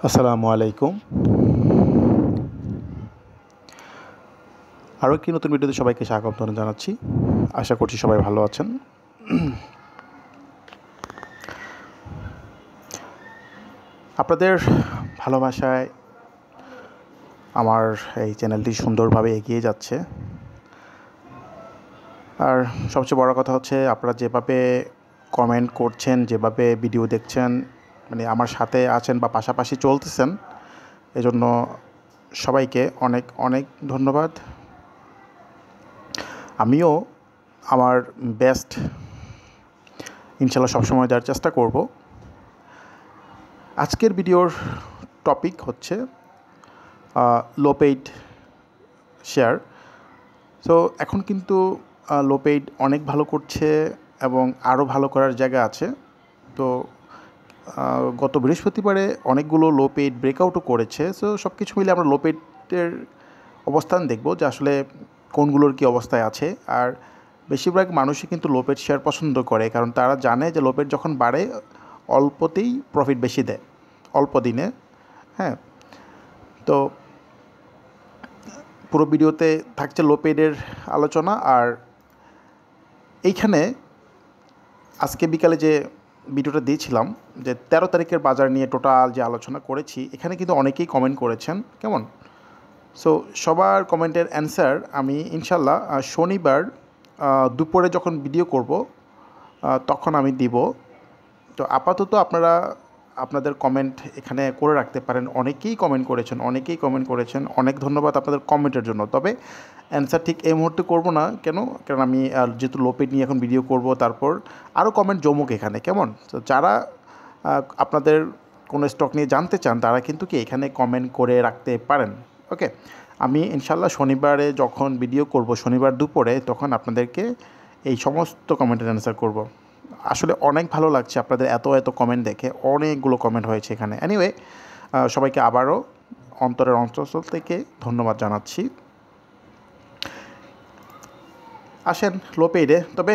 আসসালামু আলাইকুম। আরও একটি নতুন ভিডিওতে সবাইকে স্বাগতম জানাচ্ছি। আশা করছি সবাই ভালো আছেন। আপনাদের ভালোবাসায় আমার এই চ্যানেলটি সুন্দরভাবে এগিয়ে যাচ্ছে। আর সবচেয়ে বড় কথা হচ্ছে আপনারা যেভাবে কমেন্ট করছেন, যেভাবে ভিডিও দেখছেন, মানে আমার সাথে আছেন বা পাশাপাশি চলতেছেন, এজন্য সবাইকে অনেক অনেক ধন্যবাদ। আমিও আমার বেস্ট ইনশাল্লাহ সবসময় দেওয়ার চেষ্টা করব। আজকের ভিডিওর টপিক হচ্ছে লো পেইড শেয়ার। সো এখন কিন্তু লো পেইড অনেক ভালো করছে এবং আরও ভালো করার জায়গা আছে। তো গত বৃহস্পতিবারে অনেকগুলো লো পেইড ব্রেকআউটও করেছে। সো সব কিছু মিলে আমরা লো পেইডের অবস্থান দেখব যে আসলে কোনগুলোর কী অবস্থায় আছে। আর বেশিরভাগ মানুষই কিন্তু লো পেইড শেয়ার পছন্দ করে, কারণ তারা জানে যে লো পেইড যখন বাড়ে অল্পতেই প্রফিট বেশি দেয়, অল্প দিনে। হ্যাঁ, তো পুরো ভিডিওতে থাকছে লো পেইডের আলোচনা। আর এইখানে আজকে বিকালে যে ভিডিওটা দিয়েছিলাম যে 13 তারিখের বাজার নিয়ে টোটাল যে আলোচনা করেছি, এখানে কিন্তু অনেকেই কমেন্ট করেছেন। কেমন? সো সবার কমেন্টের অ্যান্সার আমি ইনশাল্লাহ শনিবার দুপুরে যখন ভিডিও করব তখন আমি দিব। তো আপাতত আপনারা আপনাদের কমেন্ট এখানে করে রাখতে পারেন। অনেকেই কমেন্ট করেছেন, অনেক ধন্যবাদ আপনাদের কমেন্টের জন্য। তবে অ্যান্সার ঠিক এই মুহূর্তে করব না। কারণ আমি যেহেতু লো পেইড নিয়ে এখন ভিডিও করব, তারপর আরও কমেন্ট জমুক এখানে। কেমন? তো যারা আপনাদের কোনো স্টক নিয়ে জানতে চান তারা কিন্তু এখানে কমেন্ট করে রাখতে পারেন। ওকে, আমি ইনশাল্লাহ শনিবারে যখন ভিডিও করব, শনিবার দুপুরে, তখন আপনাদেরকে এই সমস্ত কমেন্টের অ্যান্সার করব। আসলে অনেক ভালো লাগছে আপনাদের এত কমেন্ট দেখে, অনেকগুলো কমেন্ট হয়েছে এখানে। এনিওয়ে, সবাইকে আবারও অন্তরের অন্তঃস্থল থেকে ধন্যবাদ জানাচ্ছি। আসেন লো পেইডে। তবে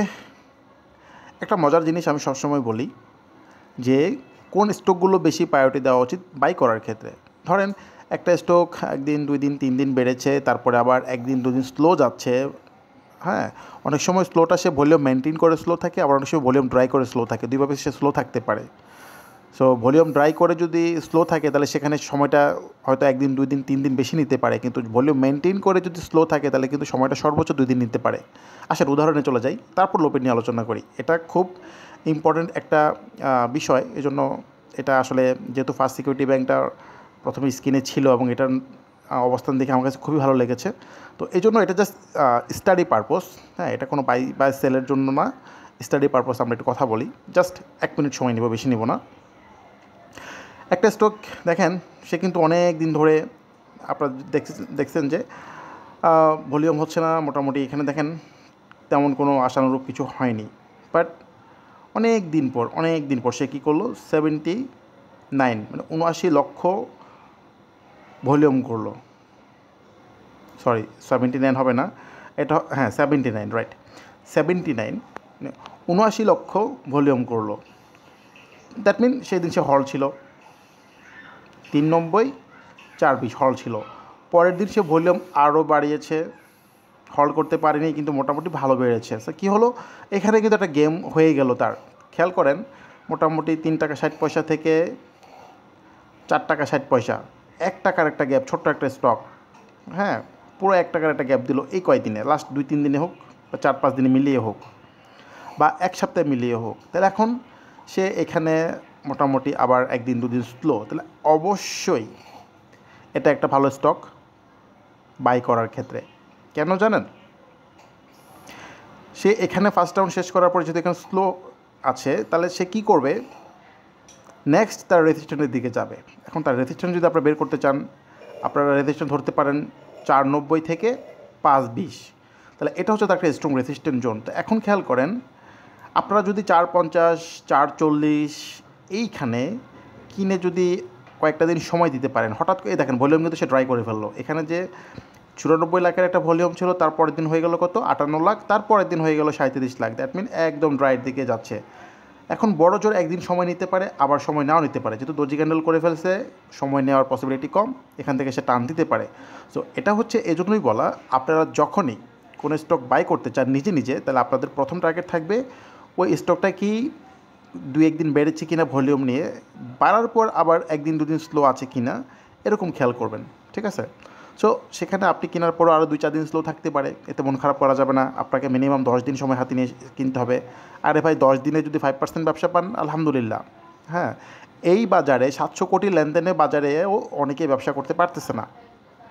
একটা মজার জিনিস আমি সবসময় বলি যে কোন স্টকগুলো বেশি প্রায়োরিটি দেওয়া উচিত বাই করার ক্ষেত্রে। ধরেন একটা স্টক একদিন, 2 দিন, 3 দিন বেড়েছে, তারপরে আবার একদিন 2 দিন স্লো যাচ্ছে। হ্যাঁ, অনেক সময় স্লোটা সে ভলিউম মেনটেন করে স্লো থাকে, আবার অনেক সময় ভলিউম ড্রাই করে স্লো থাকে। দুইভাবে সে স্লো থাকতে পারে। সো ভলিউম ড্রাই করে যদি স্লো থাকে তাহলে সেখানে সময়টা হয়তো 1 দিন, 2 দিন, 3 দিন বেশি নিতে পারে। কিন্তু ভলিউম মেনটেন করে যদি স্লো থাকে তাহলে কিন্তু সময়টা সর্বোচ্চ 2 দিন নিতে পারে। আসেন উদাহরণে চলে যাই, তারপর লো পেইড নিয়ে আলোচনা করি। এটা খুব ইম্পর্ট্যান্ট একটা বিষয়। এজন্য এটা আসলে যেহেতু ফার্স্ট সিকিউরিটি ব্যাংকটা প্রথমে স্ক্রিনে ছিল এবং এটার অবস্থান দেখে আমার কাছে খুবই ভালো লেগেছে। তো এই জন্য এটা জাস্ট স্টাডি পারপোজ। হ্যাঁ, এটা কোনো বাই সেলের জন্য না, স্টাডি পারপোজ আমরা একটু কথা বলি। জাস্ট 1 মিনিট সময় নেব, বেশি নেব না। একটা স্টক দেখেন, সে কিন্তু অনেক দিন ধরে আপনারা দেখছেন যে ভলিউম হচ্ছে না, মোটামুটি এখানে দেখেন তেমন কোনো আশানুরূপ কিছু হয়নি। বাট অনেক দিন পর সে কী করলো, 79 মানে 79 লক্ষ ভলিউম করলো। সরি, 79 হবে না, এটা হ্যাঁ 79, রাইট, 79 79 লক্ষ ভলিউম করলো। দ্যাট মিন সেদিন সে হল ছিল 390, 420 হল ছিল। পরের দিন সে ভলিউম আরও বাড়িয়েছে, হল করতে পারেনি কিন্তু মোটামুটি ভালো বেড়েছে। সো কী হলো, এখানে কিন্তু একটা গেম হয়ে গেল তার। খেয়াল করেন, মোটামুটি 3 টাকা 60 পয়সা থেকে 4 টাকা 60 পয়সা, 1 টাকার একটা গ্যাপ, ছোট্ট একটা স্টক। হ্যাঁ, পুরো 1 টাকার একটা গ্যাপ দিল এই কয়দিনে, লাস্ট 2-3 দিনে হোক বা 4-5 দিনে মিলিয়ে হোক বা 1 সপ্তাহে মিলিয়ে হোক। তাহলে এখন সে এখানে মোটামুটি আবার 1 দিন 2 দিন স্লো, তাহলে অবশ্যই এটা একটা ভালো স্টক বাই করার ক্ষেত্রে। কেন জানেন? সে এখানে ফার্স্ট রাউন্ড শেষ করার পরে যদি এখানে স্লো আছে, তাহলে সে কী করবে, নেক্সট তার রেজিস্ট্যান্সের দিকে যাবে। এখন তার রেজিস্ট্যান্স যদি আপনারা বের করতে চান, আপনারা রেজিস্ট্যান্স ধরতে পারেন 490 থেকে 520। তাহলে এটা হচ্ছে তার একটা স্ট্রং রেজিস্ট্যান্স জোন। তো এখন খেয়াল করেন, আপনারা যদি 450, 440 এইখানে কিনে যদি কয়েকটা দিন সময় দিতে পারেন, হঠাৎ করে দেখেন ভলিউম কিন্তু সে ড্রাই করে ফেললো। এখানে যে 94 লাখের একটা ভলিউম ছিল, তারপরের দিন হয়ে গেল কত, 58 লাখ, তারপরের দিন হয়ে গেল 37 লাখ। দ্যাট মিন একদম ড্রাইয়ের দিকে যাচ্ছে। এখন বড় জোর একদিন সময় নিতে পারে, আবার সময় নাও নিতে পারে। যেহেতু দর্জি ক্যান্ডেল করে ফেলছে, সময় নেওয়ার পসিবিলিটি কম, এখান থেকে সে টান দিতে পারে। সো এটা হচ্ছে এজন্যই বলা, আপনারা যখনই কোনো স্টক বাই করতে চান নিজে নিজে, তাহলে আপনাদের প্রথম টার্গেট থাকবে ওই স্টকটা কি 2-1 দিন বেড়েছে কিনা ভলিউম নিয়ে, বাড়ার পর আবার 1 দিন 2 দিন স্লো আছে কিনা এরকম খেয়াল করবেন, ঠিক আছে? সো সেখানে আপনি কেনার পরও আরও 2-4 দিন স্লো থাকতে পারে, এতে মন খারাপ করা যাবে না। আপনাকে মিনিমাম 10 দিন সময় হাতে নিয়ে কিনতে হবে। আরে ভাই 10 দিনে যদি 5% ব্যবসা পান আলহামদুলিল্লাহ। হ্যাঁ, এই বাজারে 700 কোটি লেনদেনের বাজারেও অনেকেই ব্যবসা করতে পারতেছে না,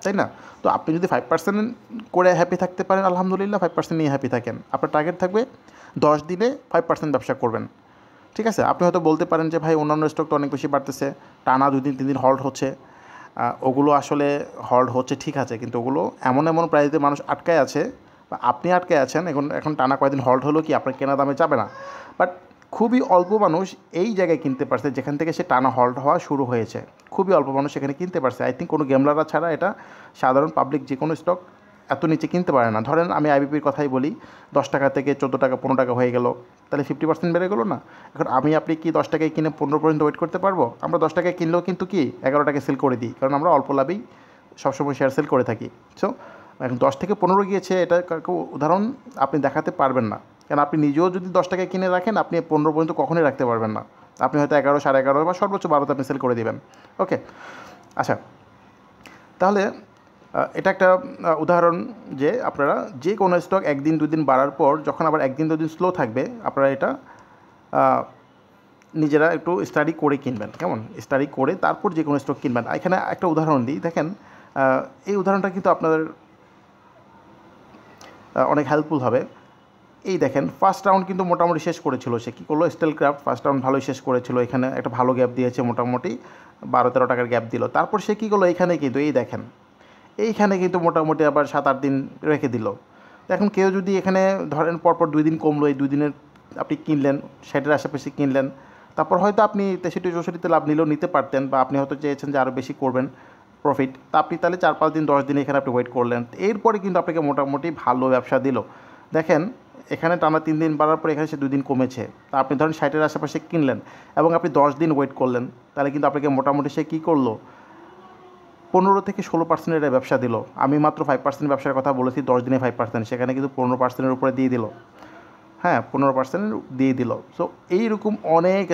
তাই না? তো আপনি যদি 5% করে হ্যাপি থাকতে পারেন আলহামদুলিল্লাহ, 5% নিয়ে হ্যাপি থাকেন। আপনার টার্গেট থাকবে 10 দিনে 5% ব্যবসা করবেন, ঠিক আছে? আপনি হয়তো বলতে পারেন যে ভাই অন্যান্য স্টক তো অনেক বেশি বাড়তেছে, টানা 2 দিন 3 দিন হল্ট হচ্ছে। ওগুলো আসলে হল্ট হচ্ছে ঠিক আছে, কিন্তু ওগুলো এমন এমন প্রাইসে মানুষ আটকায় আছে বা আপনি আটকায় আছেন, এখন টানা কয়েকদিন হল্ট হলো কি আপনার কেনা দামে যাবে না। বাট খুবই অল্প মানুষ এই জায়গায় কিনতে পারছে যেখান থেকে সে টানা হল্ট হওয়া শুরু হয়েছে। খুবই অল্প মানুষ সেখানে কিনতে পারছে। আই থিঙ্ক কোনো গেমলাররা ছাড়া এটা সাধারণ পাবলিক যে কোনো স্টক এত নিচে কিনতে পারে না। ধরেন আমি আইবিপির কথাই বলি, 10 টাকা থেকে 14 টাকা 15 টাকা হয়ে গেল, তাহলে 50% বেড়ে গেলো না? এখন আমি আপনি কি 10 টাকায় কিনে 15 পর্যন্ত ওয়েট করতে পারবো? আমরা 10 টাকায় কিনলেও কিন্তু কি 11 টাকায় সেল করে দিই, কারণ আমরা অল্প লাভেই সবসময় শেয়ার সেল করে থাকি। সো এখন 10 থেকে 15 গিয়েছে, এটা কাউকে উদাহরণ আপনি দেখাতে পারবেন না, কারণ আপনি নিজেও যদি 10 টাকায় কিনে রাখেন আপনি 15 পর্যন্ত কখনোই রাখতে পারবেন না। আপনি হয়তো 11, 11.5 বা সর্বোচ্চ 12তে আপনি সেল করে দেবেন। ওকে, আচ্ছা, তাহলে এটা একটা উদাহরণ যে আপনারা যে কোনো স্টক 1 দিন 2 দিন বাড়ার পর যখন আবার 1 দিন 2 দিন স্লো থাকবে, আপনারা এটা নিজেরা একটু স্টাডি করে কিনবেন, কেমন? স্টাডি করে তারপর যে কোনো স্টক কিনবেন। এখানে একটা উদাহরণ দিই, দেখেন এই উদাহরণটা কিন্তু আপনাদের অনেক হেল্পফুল হবে। এই দেখেন ফার্স্ট রাউন্ড কিন্তু মোটামুটি শেষ করেছিল, সে কী করলো, স্টিলক্রাফট ফার্স্ট রাউন্ড ভালোই শেষ করেছিল, এখানে একটা ভালো গ্যাপ দিয়েছে, মোটামুটি 12-13 টাকার গ্যাপ দিল। তারপর সে কী করলো, এইখানে কিন্তু এই দেখেন এইখানে কিন্তু মোটামুটি আবার 7-8 দিন রেখে দিল। এখন কেউ যদি এখানে ধরেন পরপর 2 দিন কমলো, এই 2 দিনের আপনি কিনলেন, 60-এর আশেপাশে কিনলেন, তারপর হয়তো আপনি 63-64তে লাভ নিলেও নিতে পারতেন, বা আপনি হয়তো চেয়েছেন যে আরও বেশি করবেন প্রফিট, তা আপনি তাহলে 4-5 দিন 10 দিন এখানে আপনি ওয়েট করলেন, এরপরে কিন্তু আপনাকে মোটামুটি ভালো ব্যবসা দিল। দেখেন এখানে টানা 3 দিন বাড়ার পরে এখানে সে 2 দিন কমেছে, তা আপনি ধরেন 60-এর আশেপাশে কিনলেন এবং আপনি 10 দিন ওয়েট করলেন, তাহলে কিন্তু আপনাকে মোটামুটি সে কী করলো, 15 থেকে 16% ব্যবসা দিল। আমি মাত্র 5% ব্যবসার কথা বলেছি, 10 দিনে 5%, সেখানে কিন্তু 15%-এর উপরে দিয়ে দিল। হ্যাঁ, 15% দিয়ে দিল। সো এইরকম অনেক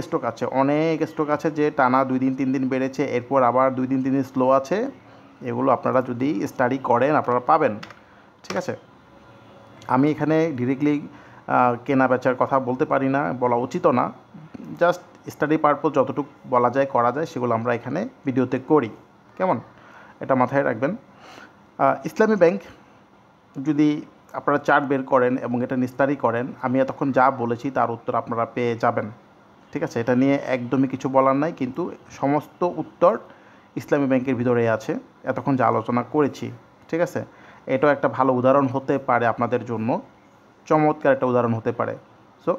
স্টক আছে যে টানা 2 দিন 3 দিন বেড়েছে, এরপর আবার 2 দিন 3 দিন স্লো আছে। এগুলো আপনারা যদি স্টাডি করেন আপনারা পাবেন, ঠিক আছে? আমি এখানে ডিরেক্টলি কেনা বেচার কথা বলতে পারি না, বলা উচিতও না। জাস্ট স্টাডি পারপোজ যতটুকু বলা যায় করা যায় সেগুলো আমরা এখানে ভিডিওতে করি, কেমন? এটা মাথায় রাখবেন। ইসলামী ব্যাংক যদি আপনারা চার্ট বের করেন এবং এটা নিস্তারি করেন, আমি এতক্ষণ যা বলেছি তার উত্তর আপনারা পেয়ে যাবেন, ঠিক আছে? এটা নিয়ে একদমই কিছু বলার নাই, কিন্তু সমস্ত উত্তর ইসলামী ব্যাংকের ভিতরে আছে এতক্ষণ যা আলোচনা করেছি, ঠিক আছে? এটাও একটা ভালো উদাহরণ হতে পারে আপনাদের জন্য, চমৎকার একটা উদাহরণ হতে পারে। সো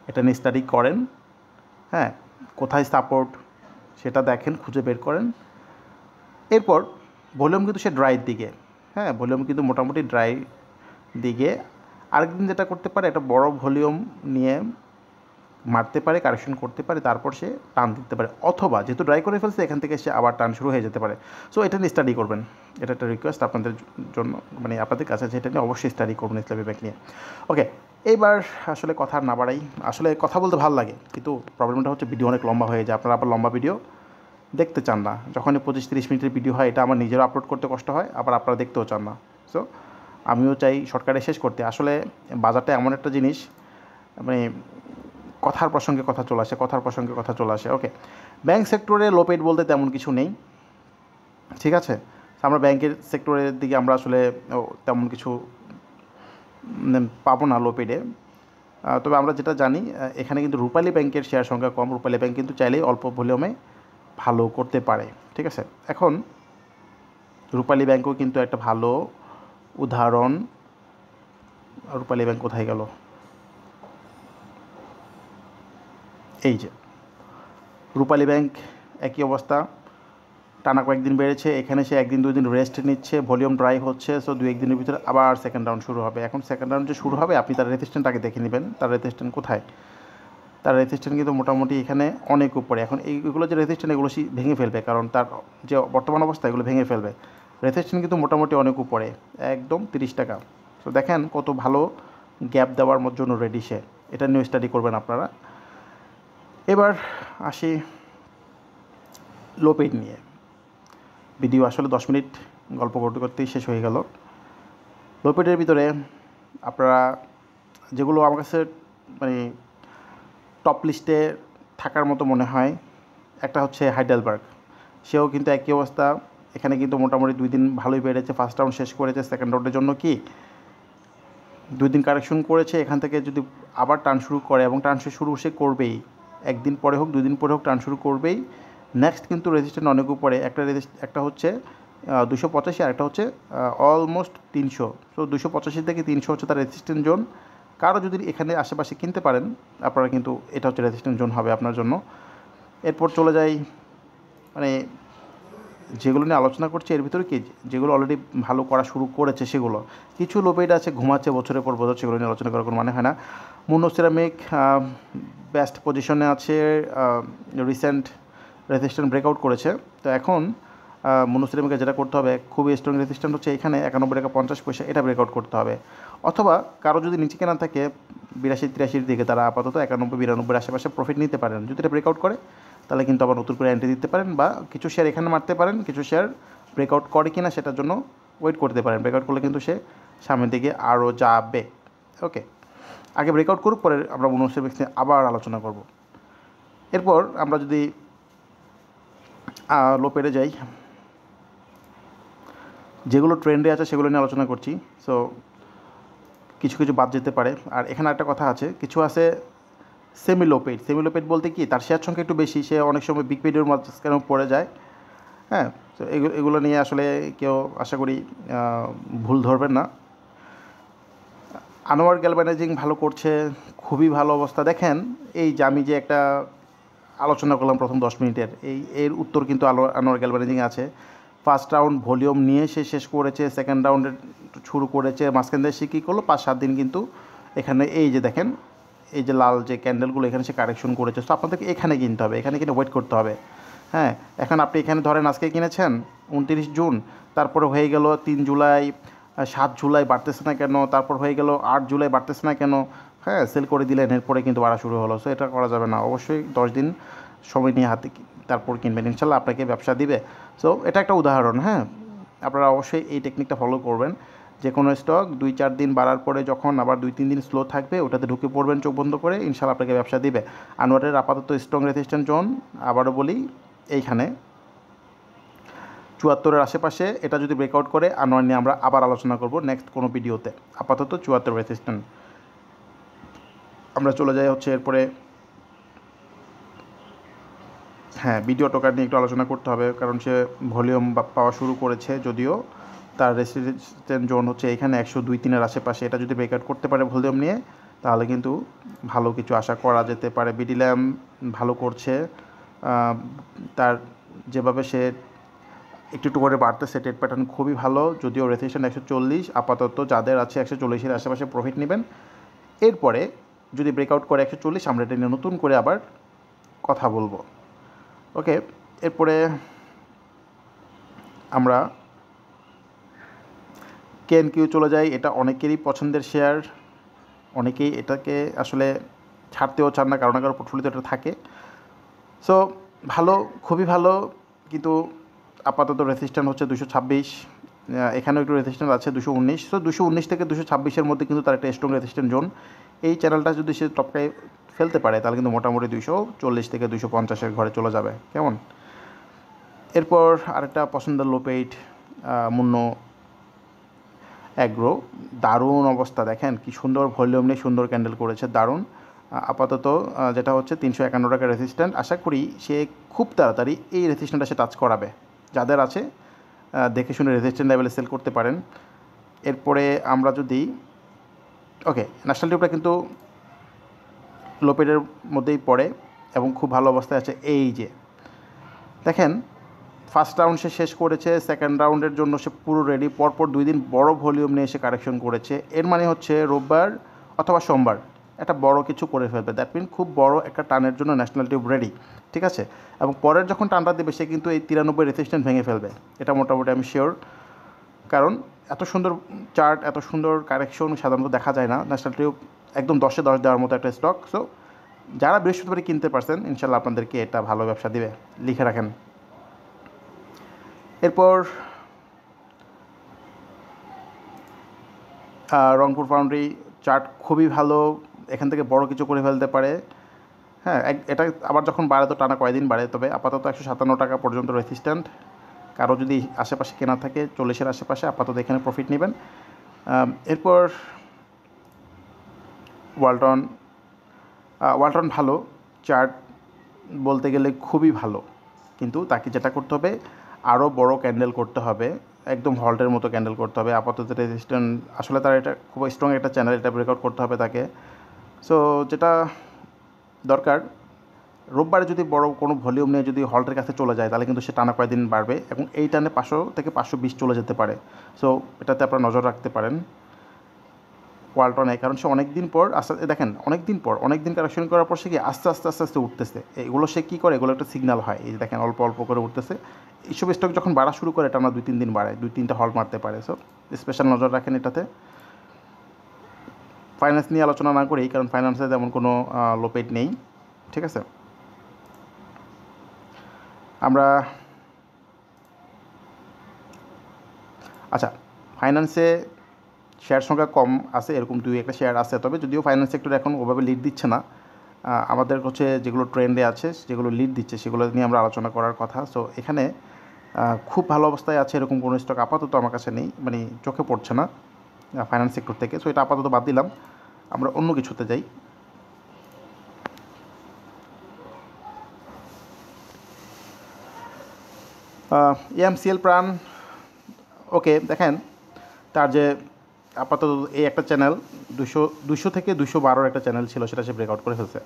এটা নিস্তারি করেন, হ্যাঁ, কোথায় সাপোর্ট সেটা দেখেন, খুঁজে বের করেন। এরপর ভলিউম কিন্তু সে ড্রাইয়ের দিকে, হ্যাঁ, ভলিউম কিন্তু মোটামুটি ড্রাই দিকে। আরেকদিন যেটা করতে পারে, একটা বড় ভলিউম নিয়ে মারতে পারে, কারেকশন করতে পারে, তারপর সে টান দিতে পারে, অথবা যেহেতু ড্রাই করে ফেলছে এখান থেকে সে আবার টান শুরু হয়ে যেতে পারে। সো এটা নিয়ে স্টাডি করবেন, এটা একটা রিকোয়েস্ট আপনাদের জন্য, মানে আপনাদের কাছে আছে, এটা নিয়ে অবশ্যই স্টাডি করবেন ইসলামী ব্যাংক নিয়ে। ওকে, এইবার আসলে কথা না বাড়াই, আসলে কথা বলতে ভালো লাগে, কিন্তু প্রবলেমটা হচ্ছে ভিডিও অনেক লম্বা হয়ে যায়, আপনারা আবার লম্বা ভিডিও দেখতে চান না। যখনই 25-30 মিনিটের ভিডিও হয়, এটা আমার নিজেরও আপলোড করতে কষ্ট হয়, আবার আপনারা দেখতেও চান না। সো আমিও চাই শর্টকাটে শেষ করতে। আসলে বাজারটা এমন একটা জিনিস, মানে কথার প্রসঙ্গে কথা চলে আসে। ওকে, ব্যাংক সেক্টরে লোপেট বলতে তেমন কিছু নেই, ঠিক আছে? আমরা ব্যাংকের সেক্টরের দিকে আমরা আসলে তেমন কিছু পাবো না লোপেডে। তবে আমরা যেটা জানি, এখানে কিন্তু রূপালী ব্যাংকের শেয়ার সংখ্যা কম, রূপালী ব্যাংক কিন্তু চাইলেই অল্প ভলিউমে ভালো করতে পারে, ঠিক আছে? এখন রূপালী ব্যাংকও কিন্তু একটা ভালো উদাহরণ। রূপালী ব্যাংক কোথায় গেল? এই যে রূপালী ব্যাংক, একই অবস্থা, টানা কয়েকদিন বেড়েছে, এখানে সে 1 দিন 2 দিন রেস্ট নিচ্ছে, ভলিউম ড্রাই হচ্ছে। সো 2-1 দিনের ভিতরে আবার সেকেন্ড রাউন্ড শুরু হবে। এখন সেকেন্ড রাউন্ড যে শুরু হবে, আপনি তার রেজিস্ট্যান্ট আগে দেখে নেবেন, তার রেজিস্ট্যান্ট কোথায়। তার রেজিস্ট্যান্ট কিন্তু মোটামুটি এখানে অনেক উপরে। এখন এইগুলো যে রেজিস্ট্যান্ট এগুলো ভেঙে ফেলবে, কারণ তার যে বর্তমান অবস্থা এগুলো ভেঙে ফেলবে। রেজিস্ট্যান্ট কিন্তু মোটামুটি অনেক উপরে, একদম 30 টাকা। তো দেখেন কত ভালো গ্যাপ দেওয়ার জন্য রেডি সে। এটা নিয়ে স্টাডি করবেন আপনারা। এবার আসি লো পেইড নিয়ে। ভিডিও আসলে 10 মিনিট গল্প করতে করতেই শেষ হয়ে গেল। লো পেইডের ভিতরে আপনারা যেগুলো আমার কাছে মানে টপ লিস্টে থাকার মতো মনে হয়, একটা হচ্ছে হাইডেলবার্গ। সেও কিন্তু একই অবস্থা। এখানে কিন্তু মোটামুটি 2 দিন ভালোই বেড়েছে, ফার্স্ট রাউন্ড শেষ করেছে। সেকেন্ড রাউন্ডের জন্য কি 2 দিন কারেকশন করেছে। এখান থেকে যদি আবার টার্ন শুরু করে, এবং টার্ন শুরু সে করবেই, 1 দিন পরে হোক 2 দিন পরে হোক টার্ন শুরু করবেই। নেক্সট কিন্তু রেজিস্ট্যান্ট অনেক উপরে, একটা হচ্ছে 285, আর একটা হচ্ছে অলমোস্ট 300। সো 285 থেকে 300 হচ্ছে তার রেজিস্ট্যান্ট জোন। কারো যদি এখানে আশেপাশে কিনতে পারেন আপনারা, কিন্তু এটা হচ্ছে রেজিস্ট্যান্ট জোন হবে আপনার জন্য। এরপর চলে যাই মানে যেগুলো নিয়ে আলোচনা করছি, এর ভিতরে কি যেগুলো অলরেডি ভালো করা শুরু করেছে সেগুলো। কিছু লো পেইড আছে ঘুমাচ্ছে বছরের পর বছর, সেগুলো নিয়ে আলোচনা করার কোনো মানে হয় না। মুন্নো সিরামিক বেস্ট পজিশনে আছে, রিসেন্ট রেজিস্ট্যান্ট ব্রেকআউট করেছে। তো এখন মুন্নো সিরামিকে যেটা করতে হবে, খুবই স্ট্রং রেজিস্ট্যান্ট হচ্ছে এখানে 91 টাকা 50 পয়সা, এটা ব্রেকআউট করতে হবে। অথবা কারো যদি নিচে কেনা থাকে 82-83 দিকে, তারা আপাতত 91-92 আশেপাশে প্রফিট নিতে পারেন। যদি এটা ব্রেকআউট করে তাহলে কিন্তু আবার নতুন করে এন্ট্রি দিতে পারেন, বা কিছু শেয়ার এখানে মারতে পারেন। কিছু শেয়ার ব্রেকআউট করে কিনা সেটার জন্য ওয়েট করতে পারেন। ব্রেকআউট করলে কিন্তু সে সামনের দিকে আরও যাবে। ওকে, আগে ব্রেকআউট করুক, পরে আমরা মুন্নো সিরামিক্স নিয়ে আবার আলোচনা করব। এরপর আমরা যদি লো পেইডে যাই, যেগুলো ট্রেন্ডে আছে সেগুলো নিয়ে আলোচনা করছি। সো কিছু কিছু বাদ যেতে পারে। আর এখানে একটা কথা আছে, কিছু আছে সেমি লো পেইড। সেমি লো পেইড বলতে কি, তার শেয়ার সংখ্যা একটু বেশি, সে অনেক সময় বিগ পেইডের মাঝখানেও পড়ে যায়। হ্যাঁ, তো এগুলো নিয়ে আসলে কেউ আশা করি ভুল ধরবেন না। আনোয়ার গ্যালভানাইজিং ভালো করছে, খুবই ভালো অবস্থা। দেখেন এই যে আমি যে একটা আলোচনা করলাম প্রথম 10 মিনিটের, এর উত্তর কিন্তু আনোয়ার গ্যালভানাইজিং আছে। ফার্স্ট রাউন্ড ভলিউম নিয়ে সে শেষ করেছে, সেকেন্ড রাউন্ডে শুরু করেছে, মাঝখান দিয়ে সে কী করলো 5-7 দিন কিন্তু এখানে এই যে দেখেন এই যে লাল যে ক্যান্ডেলগুলো এখানে সে কারেকশন করেছে। তো আপনাদেরকে এখানে কিনতে হবে, এখানে কিনে ওয়েট করতে হবে। হ্যাঁ, এখন আপনি এখানে ধরেন আজকে কিনেছেন 29 জুন, তারপরে হয়ে গেল 3 জুলাই, 7 জুলাই বাড়তেছে না কেন, তারপর হয়ে গেল 8 জুলাই বাড়তেছে না কেন, হ্যাঁ সেল করে দিলেন, এরপরে কিন্তু বাড়া শুরু হলো। সো এটা করা যাবে না, অবশ্যই 10 দিন সময় নিয়ে হাতে তারপর কিনবেন, ইনশাল্লাহ আপনাকে ব্যবসা দিবে। সো এটা একটা উদাহরণ। হ্যাঁ, আপনারা অবশ্যই এই টেকনিকটা ফলো করবেন। যে কোনো স্টক 2-4 দিন বাড়ার পরে যখন আবার 2-3 দিন স্লো থাকবে, ওটাতে ঢুকে পড়বেন চোখ বন্ধ করে, ইনশাল্লাহ আপনাকে ব্যবসা দিবে। আনোয়ারের আপাতত স্ট্রং রেজিস্ট্যান্ট জোন আবারও বলি এইখানে 74-এর আশেপাশে। এটা যদি ব্রেকআউট করে আনোয়ার নিয়ে আমরা আবার আলোচনা করব নেক্সট কোনো ভিডিওতে। আপাতত 74 রেজিস্ট্যান্ট। আমরা চলে যাই হচ্ছে এরপরে, হ্যাঁ ভিডিও টোকার নিয়ে একটু আলোচনা করতে হবে, কারণ সে ভলিউম পাওয়া শুরু করেছে, যদিও তার রেজিস্ট্যান্ট জোন হচ্ছে এখানে 102-3-এর আশেপাশে। এটা যদি ব্রেকআউট করতে পারে ভলিউম নিয়ে, তাহলে কিন্তু ভালো কিছু আশা করা যেতে পারে। বিডি ল্যাম্প ভালো করছে, তার যেভাবে সে একটু একটু করে বাড়তেছে, ট্রেড প্যাটার্ন খুবই ভালো। যদিও রেজিস্ট্যান্ট 140, আপাতত যাদের আছে 140-এর আশেপাশে প্রফিট নেবেন। এরপরে যদি ব্রেকআউট করে 140, আমরা এটা নিয়ে নতুন করে আবার কথা বলবো। ওকে, এরপরে আমরা কেএনকিউ চলে যাই। এটা অনেকেরই পছন্দের শেয়ার, অনেকেই এটাকে আসলে ছাড়তেও চান না, কারণ কারো পোর্টফোলিওতে এটা থাকে। সো ভালো, খুবই ভালো, কিন্তু আপাতত রেজিস্ট্যান্ট হচ্ছে 226, এখানেও একটু রেজিস্ট্যান্ট আছে 219। সো 219 থেকে 226-এর মধ্যে কিন্তু তার একটা স্ট্রং রেজিস্ট্যান্ট জোন। এই চ্যানেলটা যদি সে টপকায় ফেলতে পারে, তাহলে কিন্তু মোটামুটি 240 থেকে 250-এর ঘরে চলে যাবে। কেমন? এরপর আরেকটা পছন্দের লো পেইড মুন্নো অ্যাগ্রো, দারুণ অবস্থা। দেখেন কি সুন্দর ভলিউম নিয়ে সুন্দর ক্যান্ডেল করেছে, দারুণ। আপাতত যেটা হচ্ছে 351 টাকা রেজিস্ট্যান্ট। আশা করি সে খুব তাড়াতাড়ি এই রেজিস্ট্যান্টটা সে টাচ করাবে। যাদের আছে দেখে শুনে রেজিস্ট্যান্ট লেভেলে সেল করতে পারেন। এরপরে আমরা যদি ওকে, ন্যাশনাল টিউবটা কিন্তু লো পেইডের মধ্যেই পড়ে এবং খুব ভালো অবস্থায় আছে। এই যে দেখেন ফার্স্ট রাউন্ড সে শেষ করেছে, সেকেন্ড রাউন্ডের জন্য সে পুরো রেডি। পরপর 2 দিন বড় ভলিউম নিয়ে এসে কারেকশন করেছে। এর মানে হচ্ছে রোববার অথবা সোমবার একটা বড় কিছু করে ফেলবে। দ্যাট মিন খুব বড় একটা টানের জন্য ন্যাশনাল টিউব রেডি, ঠিক আছে। এবং পরের যখন টানটা দেবে সে কিন্তু এই 93 রেজিস্ট্যান্স ভেঙে ফেলবে, এটা মোটামুটি আমি শিওর। কারণ এত সুন্দর চার্ট, এত সুন্দর কারেকশন সাধারণত দেখা যায় না। ন্যাশনাল টিউব একদম 10-এ 10 দেওয়ার মতো একটা স্টক। সো যারা বৃহস্পতিবারে কিনতে পারছেন ইনশাল্লাহ আপনাদেরকে এটা ভালো ব্যবসা দিবে, লিখে রাখেন। এরপর রংপুর ফাউন্ড্রি চার্ট খুবই ভালো, এখান থেকে বড় কিছু করে ফেলতে পারে। হ্যাঁ, এটা আবার যখন বাড়ে তো টানা কয়দিন বাড়ে, তবে আপাতত 157 টাকা পর্যন্ত রেসিস্ট্যান্ট। কারো যদি আশেপাশে কেনা থাকে 40-এর আশেপাশে আপাতত এখানে প্রফিট নেবেন। এরপর ওয়ালটন ভালো চার্ট বলতে গেলে খুবই ভালো, কিন্তু তাকে যেটা করতে হবে আরও বড় ক্যান্ডেল করতে হবে, একদম হল্টের মতো ক্যান্ডেল করতে হবে। আপাতত রেজিস্ট্যান্ট আসলে তার এটা খুব স্ট্রং একটা চ্যানেল, এটা ব্রেকআউট করতে হবে তাকে। সো যেটা দরকার, রোববারে যদি বড় কোনো ভলিউম নিয়ে যদি হল্টের কাছে চলে যায় তাহলে কিন্তু সে টানা কয়েকদিন বাড়বে এবং এই টানে 500 থেকে 520 চলে যেতে পারে। সো এটাতে আপনারা নজর রাখতে পারেন ওয়ালটনে, কারণ সে অনেক দিন পর আস্তে দেখেন অনেক দিন কারেকশন করার পর সে কি আস্তে আস্তে উঠতেছে। এগুলো সে কী করে, এগুলো একটা সিগন্যাল হয়। এই যে দেখেন অল্প অল্প করে উঠতেছে। এইসব স্টক যখন বাড়া শুরু করে টানা 2-3 দিন বাড়ে, 2-3টা হল মারতে পারে। সো স্পেশাল নজর রাখেন এটাতে। ফাইন্যান্স নিয়ে আলোচনা না করেই, কারণ ফাইন্যান্সে তেমন কোনো লোপেট নেই, ঠিক আছে। আমরা আচ্ছা, ফাইন্যান্সে শেয়ার সংখ্যা কম আছে, এরকম 2-1টা শেয়ার আছে, তবে যদিও ফাইন্যান্স সেক্টর এখন ওভাবে লিড দিচ্ছে না। আমাদের হচ্ছে যেগুলো ট্রেন্ডে আছে, যেগুলো লিড দিচ্ছে সেগুলো নিয়ে আমরা আলোচনা করার কথা। সো এখানে খুব ভালো অবস্থায় আছে এরকম কোনো স্টক আপাতত আমার কাছে নেই, মানে চোখে পড়ছে না ফাইন্যান্স সেক্টর থেকে। সো এটা আপাতত বাদ দিলাম, আমরা অন্য কিছুতে যাই। এমসিএল প্রাণ, ওকে, দেখেন তার যে আপাতত এই একটা চ্যানেল 200 থেকে 212 একটা চ্যানেল ছিল, সেটা সে ব্রেকআউট করে ফেলছে।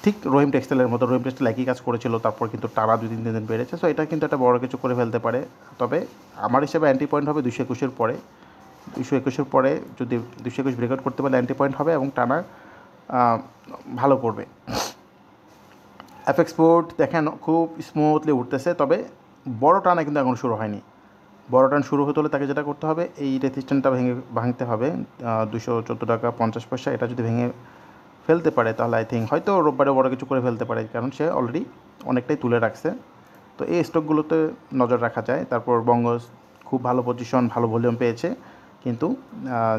ঠিক রহিম টেক্সটাইলের মতো, রহিম টেক্সটাইল একই কাজ করেছিল, তারপর কিন্তু টানা 2-3 দিন বেড়েছে। সো এটা কিন্তু একটা বড় কিছু করে ফেলতে পারে। তবে আমার হিসাবে অ্যান্টি পয়েন্ট হবে 221-এর পরে। 221-এর পরে যদি 221 ব্রেকআউট করতে পারলে অ্যান্টি পয়েন্ট হবে এবং টানা ভালো করবে। এফএক্সপোর্ট দেখেন খুব স্মুথলি উঠতেছে, তবে বড় টানা কিন্তু এখন শুরু হয়নি। বড় টান শুরু হতে হলে তাকে যেটা করতে হবে, এই রেজিস্ট্যান্টটা ভাঙতে হবে 214 টাকা 50 পয়সা। এটা যদি ভেঙে ফেলতে পারে তাহলে আই থিঙ্ক হয়তো রোববারে বড় কিছু করে ফেলতে পারে, কারণ সে অলরেডি অনেকটাই তুলে রাখছে। তো এই স্টকগুলোতে নজর রাখা যায়। তারপর বঙ্গস খুব ভালো পজিশন, ভালো ভলিউম পেয়েছে, কিন্তু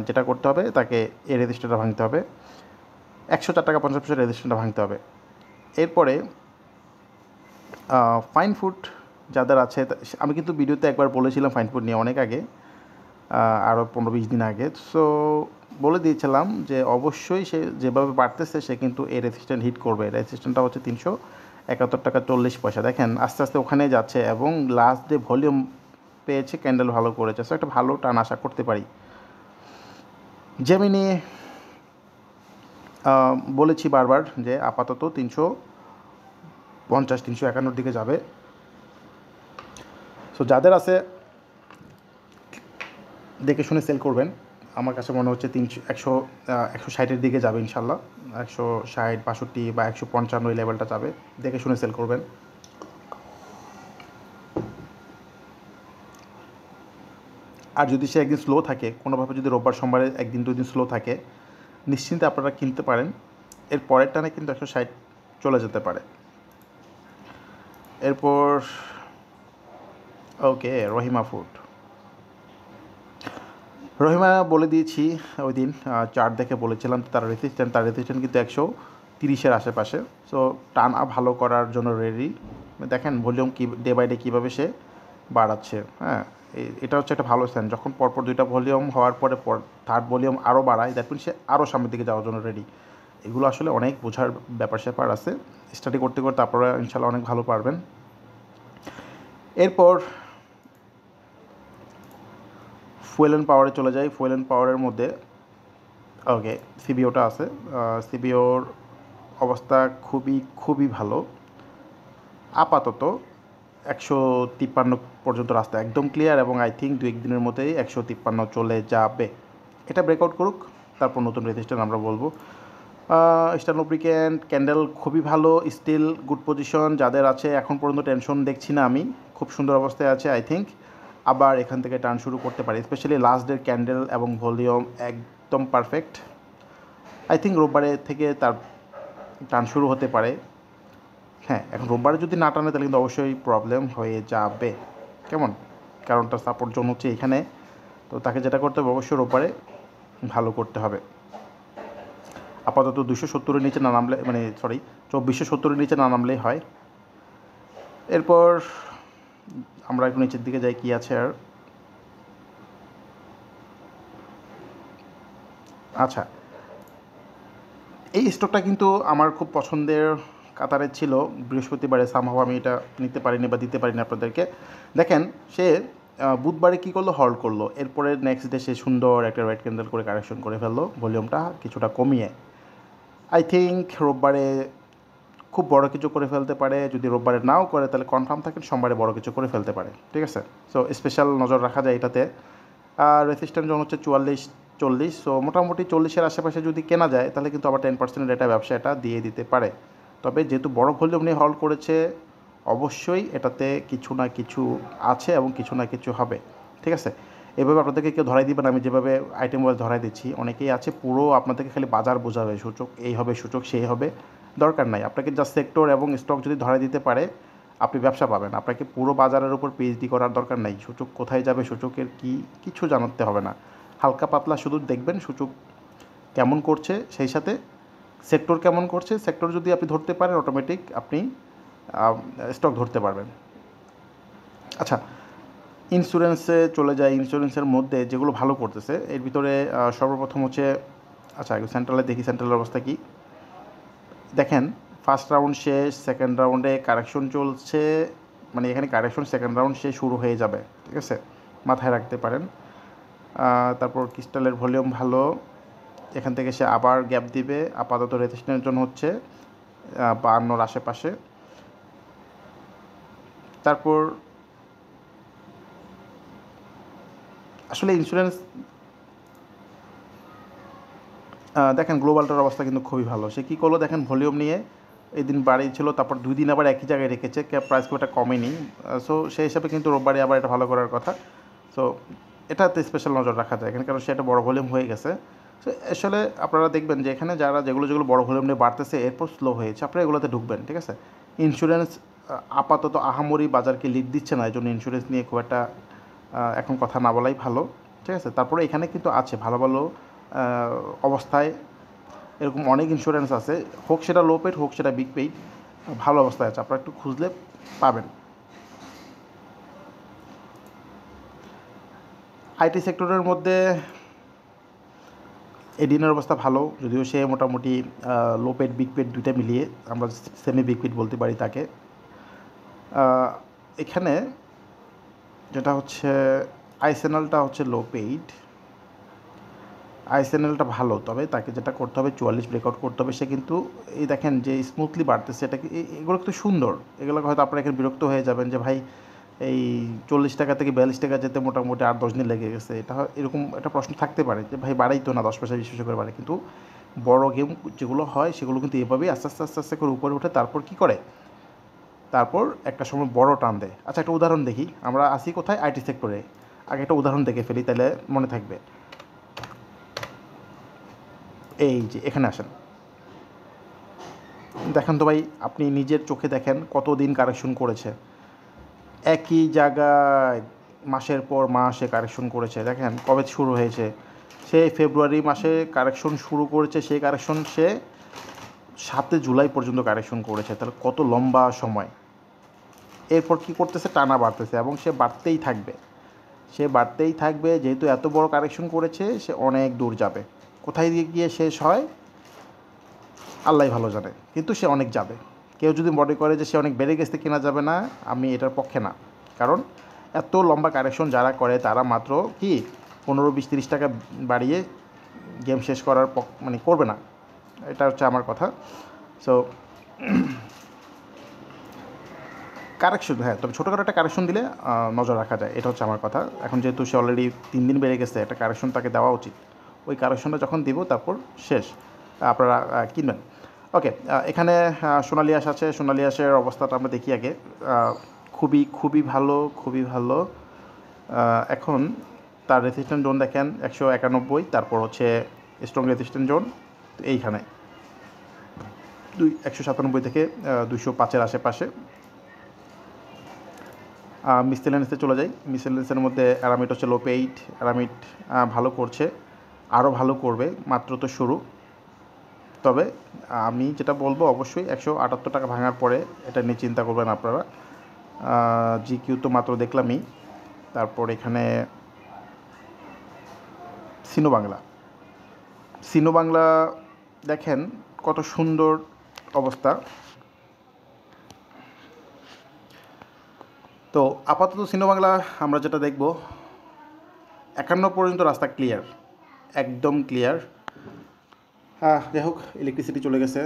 যেটা করতে হবে তাকে এই রেজিস্ট্যান্টটা ভাঙতে হবে, 104 টাকা 50 পয়সা রেজিস্ট্যান্টটা ভাঙতে হবে। এরপরে ফাইন ফুড যাদের আছে, আমি কিন্তু ভিডিওতে একবার বলেছিলাম ফাইন ফুড নিয়ে অনেক আগে, আরও 15-20 দিন আগে। সো বলে দিয়েছিলাম যে অবশ্যই সে যেভাবে বাড়তেছে সে কিন্তু এই রেজিস্ট্যান্ট হিট করবে। রেজিস্ট্যান্টটা হচ্ছে 371 টাকা 40 পয়সা। দেখেন আস্তে আস্তে ওখানে যাচ্ছে এবং লাস্ট ডে ভলিউম পেয়েছে, ক্যান্ডেল ভালো করেছে। সো একটা ভালো টান আশা করতে পারি। জেমিনি বলেছি বারবার যে আপাতত 350-351 দিকে যাবে। সো যাদের আছে দেখে শুনে সেল করবেন। আমার কাছে মনে হচ্ছে 160-এর দিকে যাবে ইনশাল্লাহ, 160, 62 বা 155 এই লেভেলটা যাবে, দেখে শুনে সেল করবেন। আর যদি সে একদিন স্লো থাকে কোনোভাবে, যদি রোববার সোমবারে 1-2 দিন স্লো থাকে, নিশ্চিন্তে আপনারা কিনতে পারেন। এর পরের টানে কিন্তু 160 চলে যেতে পারে। এরপর ওকে, রহিমা ফুড, রহিমা বলে দিয়েছি ওই দিন চার্ট দেখে বলেছিলাম তার রেজিস্ট্যান্ট কিন্তু 130-এর আশেপাশে। সো টানা ভালো করার জন্য রেডি। দেখেন ভলিউম কি ডে বাই ডে কীভাবে সে বাড়াচ্ছে। হ্যাঁ, এটা হচ্ছে একটা ভালো সাইন। যখন পরপর 2টা ভলিউম হওয়ার পরে থার্ড ভলিউম আরও বাড়ায়, দ্যাট মিন সে আরও সামনের দিকে যাওয়ার জন্য রেডি। এগুলো আসলে অনেক বোঝার ব্যাপার আছে, স্টাডি করতে করতে আপনারা ইনশাল্লাহ অনেক ভালো পারবেন। এরপর ফুয়েল অ্যান্ড পাওয়ারে চলে যাই। ফুয়েল অ্যান্ড পাওয়ারের মধ্যে ওকে সিবিওটা আছে। সিবিওর অবস্থা খুবই ভালো। আপাতত 153 পর্যন্ত রাস্তা একদম ক্লিয়ার এবং আই থিঙ্ক 2-1 দিনের মধ্যেই 153 চলে যাবে। এটা ব্রেকআউট করুক, তারপর নতুন রেজিস্ট্যান্ট আমরা বলবো। ইস্টার্ন লুব্রিক্যান্ট ক্যান্ডেল খুবই ভালো, স্টিল গুড পজিশন যাদের আছে, এখন পর্যন্ত টেনশন দেখছি না আমি, খুব সুন্দর অবস্থায় আছে আই থিঙ্ক। আবার এখান থেকে টার্ন শুরু করতে পারে, স্পেশালি লাস্ট ডের ক্যান্ডেল এবং ভলিউম একদম পারফেক্ট। আই থিঙ্ক রোববারে থেকে তার টার্ন শুরু হতে পারে। হ্যাঁ, এখন রোববারে যদি না টানে তাহলে কিন্তু অবশ্যই প্রবলেম হয়ে যাবে, কেমন, কারণ তার সাপোর্ট জোন হচ্ছে এখানে। তো তাকে যেটা করতে হবে অবশ্যই রোববারে ভালো করতে হবে। আপাতত 270-এর নিচে না নামলে, মানে সরি 2470-এর নিচে না নামলেই হয়। এরপর আমরা একটু নিচের দিকে যাই, কি আছে আর। আচ্ছা, এই স্টকটা কিন্তু আমার খুব পছন্দের কাতারে ছিল। বৃহস্পতিবারে সামহাও আমি এটা নিতে পারিনি বা দিতে পারিনি আপনাদেরকে। দেখেন, সে বুধবারে কী করলো, হল্ড করলো, এরপরে নেক্সট ডে সে সুন্দর একটা রেড ক্যান্ডেল করে কারেকশন করে ফেললো, ভলিউমটা কিছুটা কমিয়ে। আই থিঙ্ক রোববারে খুব বড় কিছু করে ফেলতে পারে। যদি রোববারে নাও করে তাহলে কনফার্ম থাকেন সোমবারে বড় কিছু করে ফেলতে পারে, ঠিক আছে। সো স্পেশাল নজর রাখা যায় এটাতে। আর রেসিস্ট্যান্ট জোন হচ্ছে 44-40। সো মোটামুটি 40-এর আশেপাশে যদি কেনা যায় তাহলে কিন্তু আবার 10%-এর এটা ব্যবসা এটা দিয়ে দিতে পারে। তবে যেহেতু বড় ভলিউম নিয়ে হল্ড করেছে, অবশ্যই এটাতে কিছু না কিছু আছে এবং কিছু না কিছু হবে, ঠিক আছে। এভাবে আপনাদেরকে কেউ ধরাই দিবেন, আমি যেভাবে আইটেম ওয়াইজ ধরাই দিচ্ছি, অনেকেই আছে পুরো আপনাদেরকে খালি বাজার বোঝাবে, সূচক এই হবে, সূচক সেই হবে, দরকার নাই। আপনাকে জাস্ট সেক্টর এবং স্টক যদি ধরাই দিতে পারে আপনি ব্যবসা পাবেন। আপনাকে পুরো বাজারের উপর পিএইচডি করার দরকার নাই, সূচক কোথায় যাবে, সূচকের কি কিছু জানাতে হবে না। হালকা পাতলা শুধু দেখবেন সূচক কেমন করছে, সেই সাথে সেক্টর কেমন করছে। সেক্টর যদি আপনি ধরতে পারেন অটোমেটিক আপনি স্টক ধরতে পারবেন। আচ্ছা, ইন্স্যুরেন্সে চলে যায়। ইন্স্যুরেন্সের মধ্যে যেগুলো ভালো করতেছে এর ভিতরে সর্বপ্রথম হচ্ছে, আচ্ছা সেন্ট্রালে দেখি, সেন্ট্রালের অবস্থা কী দেখেন। ফার্স্ট রাউন্ড শেষ, সেকেন্ড রাউন্ডে কারেকশন চলছে, মানে এখানে কারেকশন সেকেন্ড রাউন্ড শেষ শুরু হয়ে যাবে, ঠিক আছে, মাথায় রাখতে পারেন। তারপর ক্রিস্টালের ভলিউম ভালো, এখান থেকে সে আবার গ্যাপ দিবে। আপাতত রেজিস্ট্যান্টের জন্য হচ্ছে 52-এর আশেপাশে। তারপর আসলে ইন্স্যুরেন্স দেখেন গ্লোবালটার অবস্থা কিন্তু খুবই ভালো। সে কী করলো দেখেন, ভলিউম নিয়ে এই দিন বাড়িয়েছিল, তারপর 2 দিন আবার একই জায়গায় রেখেছে, প্রাইস খুব একটা কমেনি। সো সেই হিসাবে কিন্তু রোববারে আবার এটা ভালো করার কথা। সো এটাতে স্পেশাল নজর রাখা যায় এখানে, কারণ সেটা বড় ভলিউম হয়ে গেছে। সো আসলে আপনারা দেখবেন যে এখানে যারা যেগুলো বড় ভলিউম নিয়ে বাড়তেছে এরপর স্লো হয়েছে, আপনারা এগুলোতে ঢুকবেন, ঠিক আছে। ইন্স্যুরেন্স আপাতত আহামরি বাজারকে লিড দিচ্ছে না, এই জন্য ইন্স্যুরেন্স নিয়ে খুব একটা এখন কথা না বলাই ভালো, ঠিক আছে। তারপরে এখানে কিন্তু আছে ভালো ভালো অবস্থায়, এরকম অনেক ইন্স্যুরেন্স আছে, হোক সেটা লো পেড হোক সেটা বিগ পেড, ভালো অবস্থায় আছে, আপনারা একটু খুঁজলে পাবেন। আইটি সেক্টরের মধ্যে এডিনের অবস্থা ভালো, যদিও সে মোটামুটি লো পেড বিগ পেড দুইটা মিলিয়ে আমরা সেমি বিগ পেড বলতে পারি তাকে। এখানে যেটা হচ্ছে আইসেনালটা হচ্ছে লো পেইড, আইসেনালটা ভালো, তবে তাকে যেটা করতে হবে 44 ব্রেকআউট করতে হবে। সে কিন্তু এই দেখেন যে স্মুথলি বাড়তেছে, এটা কি এগুলো কিন্তু সুন্দর, এগুলো হয়তো আপনারা এখানে বিরক্ত হয়ে যাবেন যে ভাই এই 40 টাকা থেকে 42 টাকা যেতে মোটামুটি 8-10 দিন লেগে গেছে, এটা এরকম একটা প্রশ্ন থাকতে পারে যে ভাই বাড়াই তো না, 10 পয়সা 20 পয়সা করে বাড়ে। কিন্তু বড় গেম যেগুলো হয় সেগুলো কিন্তু এভাবেই আস্তে আস্তে আস্তে আস্তে করে উপরে ওঠে, তারপর কি করে, তারপর একটা সময় বড় টান দেয়। আচ্ছা একটা উদাহরণ দেখি, আমরা আসি কোথায়, আইটি সেক্টরে। আগে একটা উদাহরণ দেখে ফেলি তাহলে মনে থাকবে। এই যে এখানে আসেন, দেখেন তো ভাই, আপনি নিজের চোখে দেখেন কতদিন কারেকশন করেছে, একই জায়গায় মাসের পর মাসে কারেকশন করেছে। দেখেন কবে শুরু হয়েছে, সে ফেব্রুয়ারি মাসে কারেকশন শুরু করেছে, সেই কারেকশন সে 7 জুলাই পর্যন্ত কারেকশন করেছে, তাহলে কত লম্বা সময়। এরপর কি করতেছে, টানা বাড়তেছে এবং সে বাড়তেই থাকবে, সে বাড়তেই থাকবে, যেহেতু এত বড় কারেকশন করেছে সে অনেক দূর যাবে। কোথায় দিয়ে গিয়ে শেষ হয় আল্লাহ ভালো জানে, কিন্তু সে অনেক যাবে। কেউ যদি মনে করে যে সে অনেক বেড়ে গেছে কেনা যাবে না, আমি এটার পক্ষে না। কারণ এত লম্বা কারেকশন যারা করে তারা মাত্র কি 15-20-30 টাকা বাড়িয়ে গেম শেষ করার মানে করবে না, এটা হচ্ছে আমার কথা। সো কারেকশন, হ্যাঁ, তবে ছোটোখাটো একটা কারেকশন দিলে নজর রাখা যায়, এটা হচ্ছে আমার কথা। এখন যেহেতু সে অলরেডি 3 দিন বেড়ে গেছে, একটা কারেকশন তাকে দেওয়া উচিত। ওই কারেকশনটা যখন দিব তারপর শেষ। আপনারা কিনবেন। ওকে, এখানে সোনালি আঁশ আছে। সোনালি আঁশের অবস্থাটা আমরা দেখি আগে। খুবই খুবই ভালো, খুবই ভালো। এখন তার রেসিস্ট্যান্ট জোন দেখেন 191, তারপর হচ্ছে স্ট্রং রেসিস্ট্যান্ট জোন এইখানে 197 থেকে 205-এর আশেপাশে। মিসেলেনিয়াসে চলে যাই। মিসেলেনিয়াসের মধ্যে অ্যারামিড হচ্ছে লো পেইড। অ্যারামিড ভালো করছে, আরও ভালো করবে, মাত্র তো শুরু। তবে আমি যেটা বলবো, অবশ্যই 178 টাকা ভাঙার পরে এটা নিয়ে চিন্তা করবেন আপনারা। জিকিউ তো মাত্র দেখলামই। তারপর এখানে সিনো বাংলা দেখেন কত সুন্দর অবস্থা। তো আপাতত সিনো বাংলা আমরা যেটা দেখব, 51 পর্যন্ত রাস্তা ক্লিয়ার, একদম ক্লিয়ার। যাই হোক, ইলেকট্রিসিটি চলে গেছে,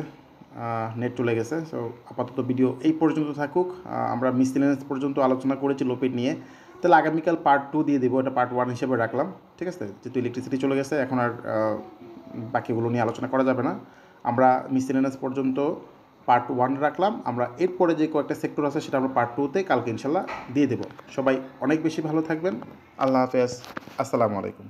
নেট চলে গেছে। সো আপাতত ভিডিও এই পর্যন্ত থাকুক। আমরা মিসেলেনিয়াস পর্যন্ত আলোচনা করেছি লোপেড নিয়ে। তাহলে আগামীকাল পার্ট 2 দিয়ে দেবো, এটা পার্ট 1 হিসেবে রাখলাম। ঠিক আছে, যেহেতু ইলেকট্রিসিটি চলে গেছে এখন আর বাকিগুলো নিয়ে আলোচনা করা যাবে না। আমরা মিসেলেনিয়াস পর্যন্ত পার্ট 1 রাখলাম। আমরা এরপরে যে কয়েকটা সেক্টর আছে সেটা আমরা পার্ট 2-তে কালকে ইনশাল্লাহ দিয়ে দেবো। সবাই অনেক বেশি ভালো থাকবেন। আল্লাহ হাফেজ, আসসালামু আলাইকুম।